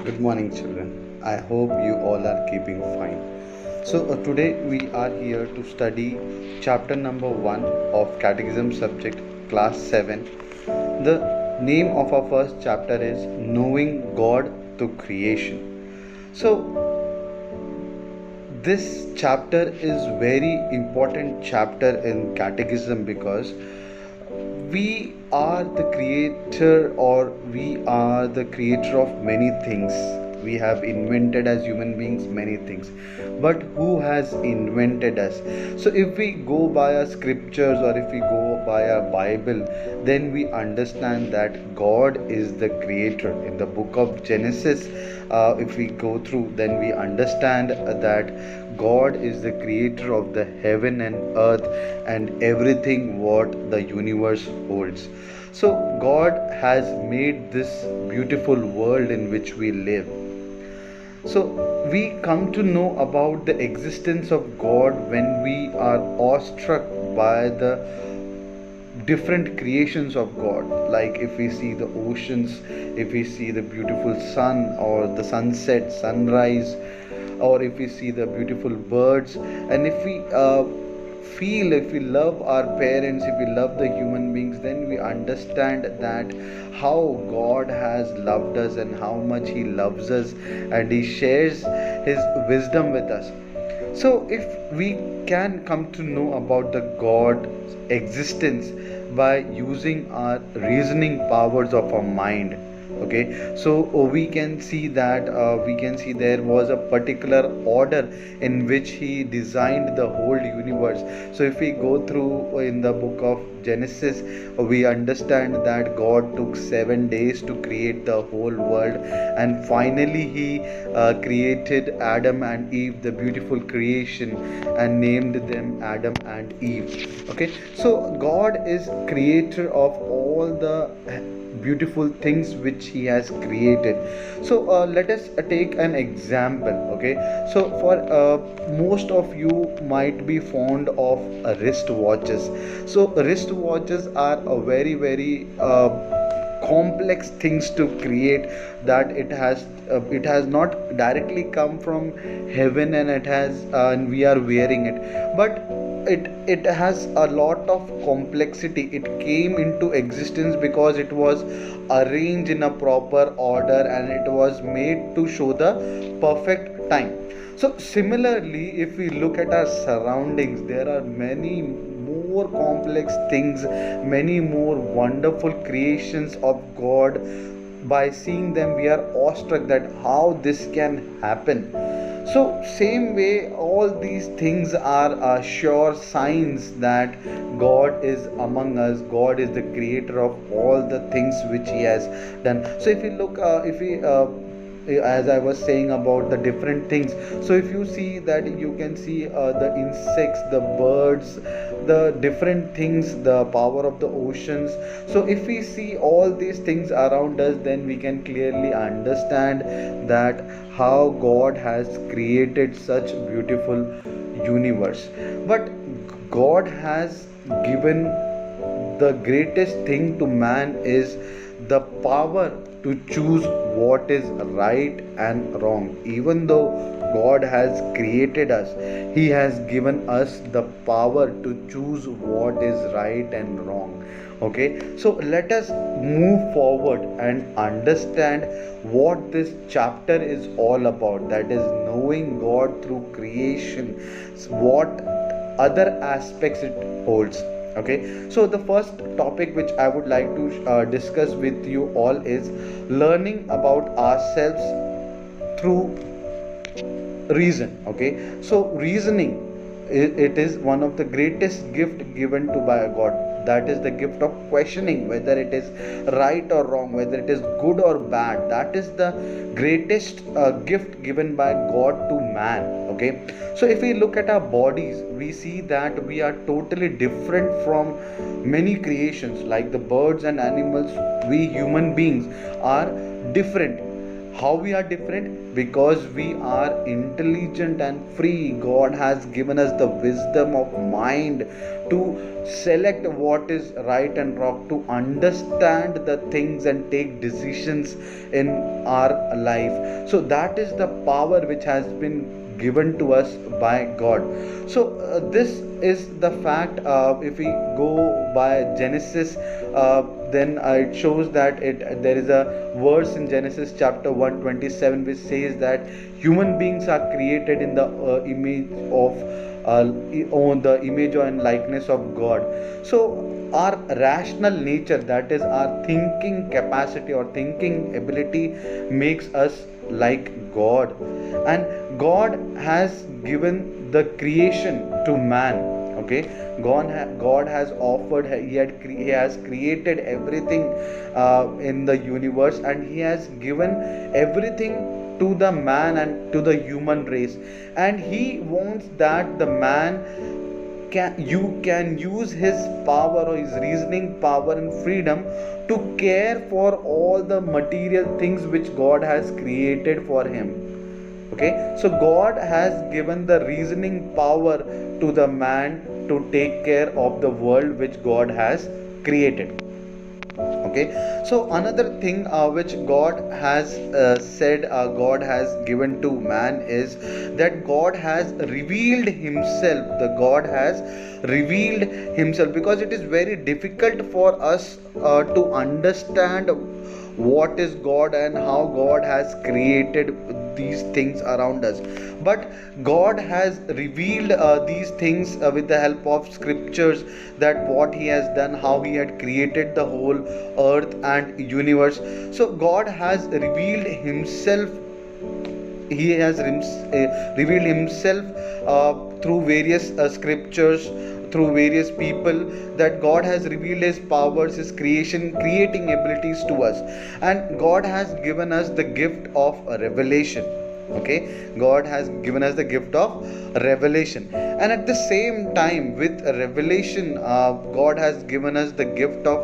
Good morning, children. I hope you all are keeping fine. Today we are here to study chapter number 1 of Catechism subject, class 7. The name of our first chapter is Knowing God Through Creation. So, this chapter is very important chapter in Catechism because we are the creator or we are the creator of many things. We have invented as human beings many things, but who has invented us? So if we go by our scriptures or if we go by our Bible, then we understand that God is the creator. In the book of Genesis, if we go through, then we understand that God is the creator of the heaven and earth and everything what the universe holds. So God has made this beautiful world in which we live. So we come to know about the existence of God when we are awestruck by the different creations of God. Like if we see the oceans, if we see the beautiful sun or the sunset, sunrise, or if we see the beautiful birds, and if we if we love our parents, if we love the human beings, then we understand that how God has loved us and how much He loves us, and He shares His wisdom with us. So, if we can come to know about the God's existence by using our reasoning powers of our mind, okay, so we can see that there was a particular order in which He designed the whole universe. So, if we go through in the book of Genesis, we understand that God took 7 days to create the whole world, and finally He created Adam and Eve, the beautiful creation, and named them Adam and Eve. Okay, so God is creator of all the beautiful things which He has created. So let us take an example. Okay, so for most of you might be fond of wrist watches. So wrist watches are a very complex things to create, that it has not directly come from heaven, and it has and we are wearing it, but it has a lot of complexity. It came into existence because it was arranged in a proper order and it was made to show the perfect time. So similarly, if we look at our surroundings, there are many more complex things, many more wonderful creations of God. By seeing them, we are awestruck that how this can happen. So same way, all these things are sure signs that God is among us. God is the creator of all the things which He has done. So if we look if we as I was saying about the different things, so if you see that, you can see the insects, the birds, the different things, the power of the oceans. So if we see all these things around us, then we can clearly understand that how God has created such beautiful universe. But God has given the greatest thing to man is the power to choose what is right and wrong. Even though God has created us, He has given us the power to choose what is right and wrong. Okay, so let us move forward and understand what this chapter is all about, that is knowing God through creation, what other aspects it holds. Okay, so the first topic which I would like to discuss with you all is learning about ourselves through reason. Okay, so reasoning, it is one of the greatest gift given to by God. That is the gift of questioning whether it is right or wrong, whether it is good or bad. That is the greatest gift given by God to man. Okay, so if we look at our bodies, we see that we are totally different from many creations. Like the birds and animals, we human beings are different. How we are different? Because we are intelligent and free. God has given us the wisdom of mind to select what is right and wrong, to understand the things and take decisions in our life. So that is the power which has been given to us by God. So this is the fact. If we go by Genesis, then it shows that there is a verse in Genesis chapter 127 which says that human beings are created in the image of on the image and likeness of God. So our rational nature, that is our thinking capacity or thinking ability, makes us like God. And God has given the creation to man. Okay, God has offered, he has created everything in the universe, and he has given everything to the man and to the human race, and he wants that the man can use his power or his reasoning power and freedom to care for all the material things which God has created for him. Okay, so God has given the reasoning power to the man to take care of the world which God has created. Okay, so another thing which God has said, God has given to man, is that God has revealed himself. The God has revealed himself, because it is very difficult for us to understand what is God and how God has created these things around us. But God has revealed these things with the help of scriptures, that what he has done, how he had created the whole earth and universe. So God has revealed himself. He has revealed himself through various scriptures, through various people, that God has revealed his powers, his creating abilities to us. And God has given us the gift of revelation. Okay, God has given us the gift of revelation, and at the same time, with revelation, God has given us the gift of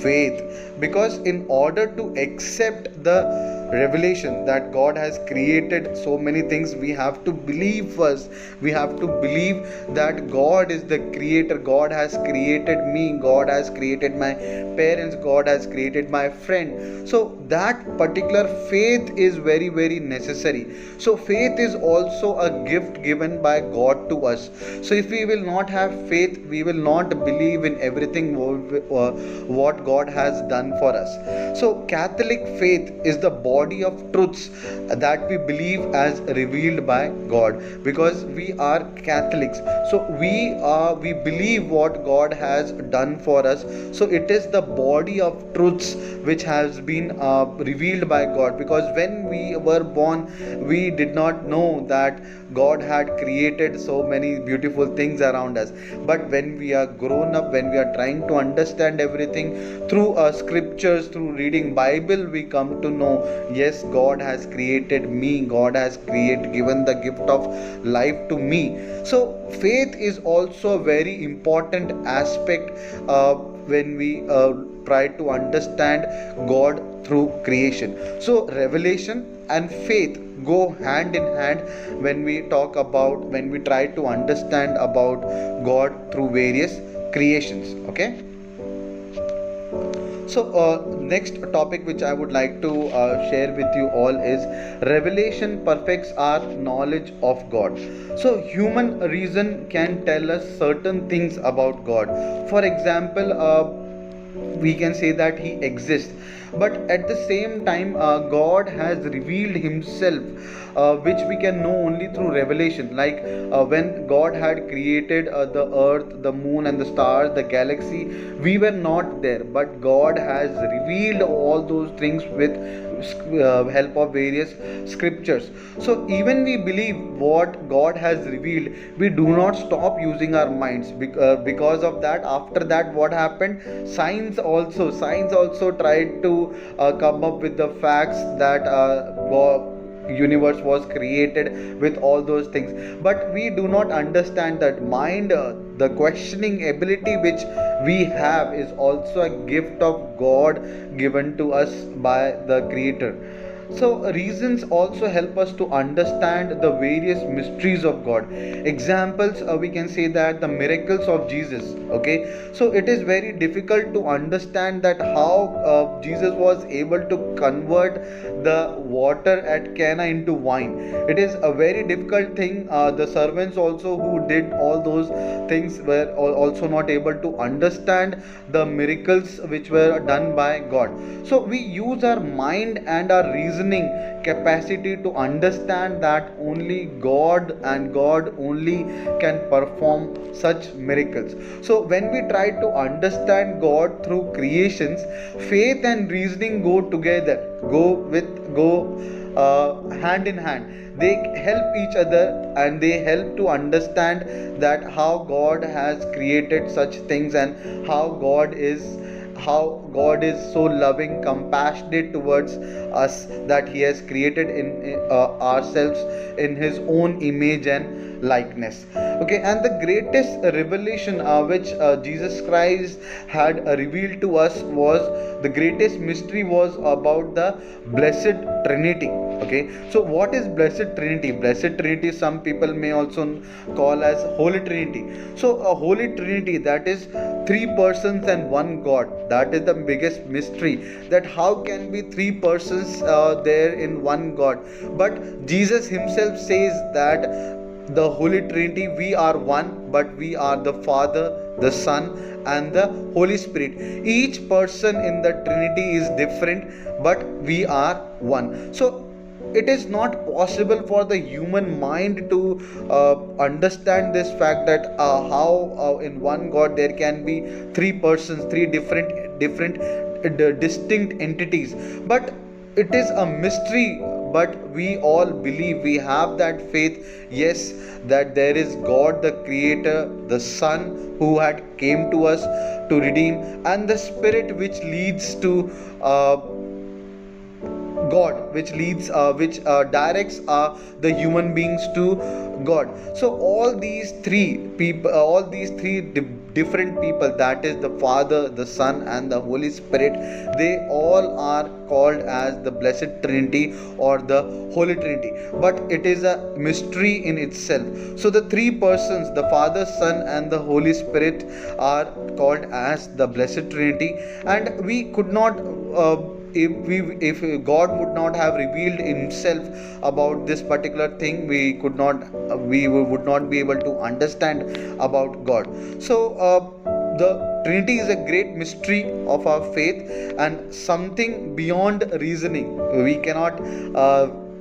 faith. Because in order to accept the revelation that God has created so many things, we have to believe first. We have to believe that God is the creator. God has created me, God has created my parents, God has created my friend. So that particular faith is very, very necessary. So faith is also a gift given by God to us. So if we will not have faith, we will not believe in everything what God has done for us. So Catholic faith is the body of truths that we believe as revealed by God, because we are Catholics. So we believe what God has done for us. So it is the body of truths which has been revealed by God, because when we were born, we did not know that God had created so many beautiful things around us. But when we are grown up, when we are trying to understand everything through scriptures, through reading Bible, we come to know, yes, God has created me, God has given the gift of life to me. So faith is also a very important aspect when we try to understand God through creation. So revelation and faith go hand in hand when we try to understand about God through various creations. Okay, so next topic which I would like to share with you all is revelation perfects our knowledge of God. So human reason can tell us certain things about God. For example, we can say that he exists, but at the same time, God has revealed himself, which we can know only through revelation. Like when God had created the earth, the moon and the stars, the galaxy, we were not there, but God has revealed all those things with help of various scriptures. So even we believe what God has revealed, we do not stop using our minds. Because of that, after that, what happened? Science also tried to come up with the facts that universe was created with all those things. But we do not understand that mind, the questioning ability which we have, is also a gift of God given to us by the creator. So reasons also help us to understand the various mysteries of God. Examples, we can say that the miracles of Jesus. Okay, so it is very difficult to understand that how Jesus was able to convert the water at Cana into wine. It is a very difficult thing. The servants also who did all those things were also not able to understand the miracles which were done by God. So we use our mind and our reasoning capacity to understand that only God and God only can perform such miracles. So when we try to understand God through creations, faith and reasoning go together, go hand in hand. They help each other and they help to understand that how God has created such things, and how God is so loving, compassionate towards us, that He has created in ourselves in His own image and likeness. Okay, and the greatest revelation which Jesus Christ had revealed to us was the greatest mystery was about the Blessed Trinity. Okay, so what is Blessed Trinity? Blessed Trinity, some people may also call as Holy Trinity. So a Holy Trinity, that is three persons and one God. That is the biggest mystery, that how can be three persons there in one God. But Jesus himself says that the Holy Trinity, we are one, but we are the Father, the Son, and the Holy Spirit. Each person in the Trinity is different, but we are one. So it is not possible for the human mind to understand this fact that how in one God there can be three persons, three different distinct entities. But it is a mystery, but we all believe, we have that faith, yes, that there is God the Creator, the Son who had came to us to redeem, and the Spirit which leads to God, which directs the human beings to God. So all these three people, different people, that is the Father, the Son, and the Holy Spirit, they all are called as the Blessed Trinity or the Holy Trinity. But it is a mystery in itself. So the three persons, the Father, Son, and the Holy Spirit, are called as the Blessed Trinity, and we could not. If God would not have revealed himself about this particular thing, we would not be able to understand about God. So the Trinity is a great mystery of our faith, and something beyond reasoning. We cannot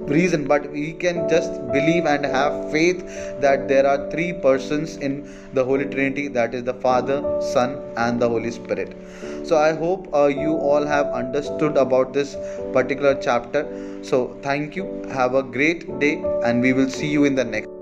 reason, but we can just believe and have faith that there are three persons in the Holy Trinity, that is the Father, Son, and the Holy Spirit. So I hope you all have understood about this particular chapter. So thank you, have a great day, and we will see you in the next.